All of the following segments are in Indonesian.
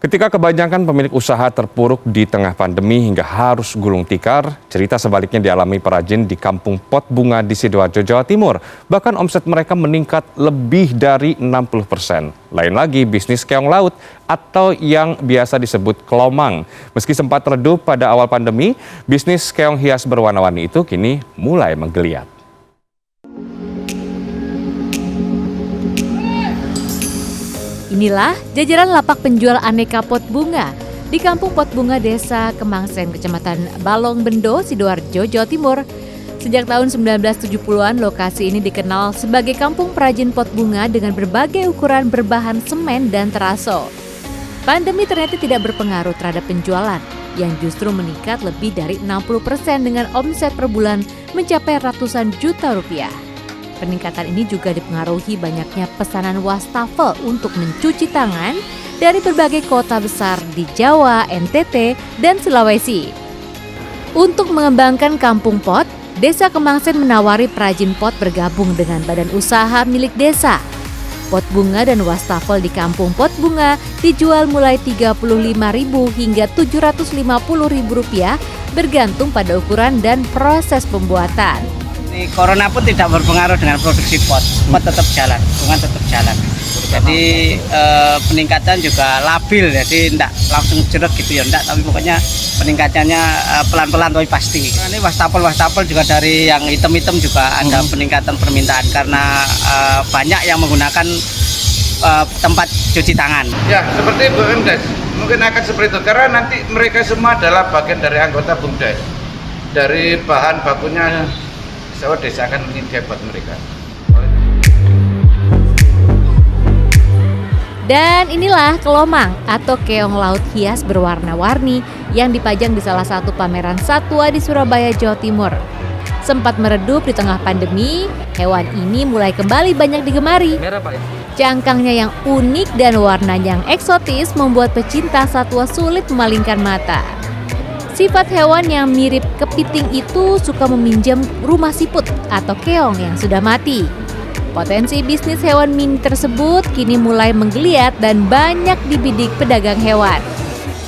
Ketika kebanyakan pemilik usaha terpuruk di tengah pandemi hingga harus gulung tikar, cerita sebaliknya dialami perajin di Kampung Pot Bunga di Sidoarjo, Jawa Timur. Bahkan omset mereka meningkat lebih dari 60%. Lain lagi bisnis keong laut atau yang biasa disebut kelomang. Meski sempat redup pada awal pandemi, bisnis keong hias berwarna-warni itu kini mulai menggeliat. Inilah jajaran lapak penjual aneka pot bunga di Kampung Pot Bunga Desa Kemangsen, Kecamatan Balong Bendo, Sidoarjo, Jawa Timur. Sejak tahun 1970-an, lokasi ini dikenal sebagai kampung perajin pot bunga dengan berbagai ukuran berbahan semen dan teraso. Pandemi ternyata tidak berpengaruh terhadap penjualan, yang justru meningkat lebih dari 60% dengan omset per bulan mencapai ratusan juta rupiah. Peningkatan ini juga dipengaruhi banyaknya pesanan wastafel untuk mencuci tangan dari berbagai kota besar di Jawa, NTT, dan Sulawesi. Untuk mengembangkan kampung pot, Desa Kemangsen menawari perajin pot bergabung dengan badan usaha milik desa. Pot bunga dan wastafel di Kampung Pot Bunga dijual mulai Rp35.000 hingga Rp750.000 bergantung pada ukuran dan proses pembuatan. Corona pun tidak berpengaruh dengan produksi pot tetap jalan, bunga tetap jalan. Jadi peningkatan juga labil, jadi tidak langsung jeruk gitu ya, enggak, tapi pokoknya peningkatannya pelan-pelan tapi pasti. Ini wastafel juga dari yang hitam-hitam juga ada peningkatan permintaan karena banyak yang menggunakan tempat cuci tangan. Ya, seperti BUMDes, mungkin akan seperti itu karena nanti mereka semua adalah bagian dari anggota BUMDes. Dari bahan bakunya desa akan menyediakan buat mereka. Dan inilah kelomang atau keong laut hias berwarna-warni yang dipajang di salah satu pameran satwa di Surabaya, Jawa Timur. Sempat meredup di tengah pandemi, hewan ini mulai kembali banyak digemari. Cangkangnya yang unik dan warnanya yang eksotis membuat pecinta satwa sulit memalingkan mata. Sifat hewan yang mirip kepiting itu suka meminjam rumah siput atau keong yang sudah mati. Potensi bisnis hewan mini tersebut kini mulai menggeliat dan banyak dibidik pedagang hewan.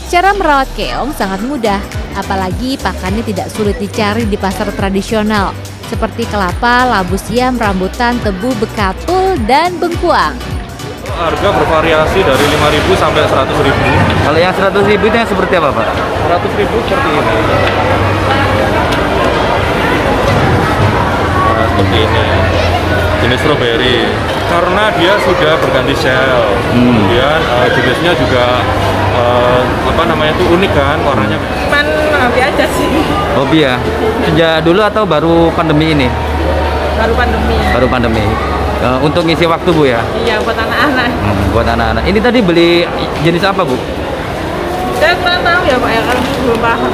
Cara merawat keong sangat mudah, apalagi pakannya tidak sulit dicari di pasar tradisional, seperti kelapa, labu siam, rambutan, tebu, bekatul, dan bengkuang. Harga bervariasi dari 5.000 sampai 100.000. Kalau yang 100.000 itu yang seperti apa, Pak? 100.000 seperti ini. Nah, seperti ini. Jenis strawberry. Karena dia sudah berganti shell. Kemudian jenisnya juga unik kan warnanya. Cuman hobi aja sih. Hobi ya? Sejak dulu atau baru pandemi ini? Baru pandemi. Baru pandemi. Untuk ngisi waktu, Bu, ya? Iya, buat anak-anak. Buat anak-anak. Ini tadi beli jenis apa, Bu? Saya kurang tahu ya, Pak, ya, kan belum paham.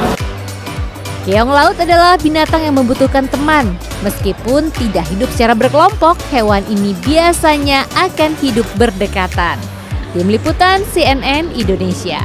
Keong laut adalah binatang yang membutuhkan teman. Meskipun tidak hidup secara berkelompok, hewan ini biasanya akan hidup berdekatan. Tim Liputan CNN Indonesia.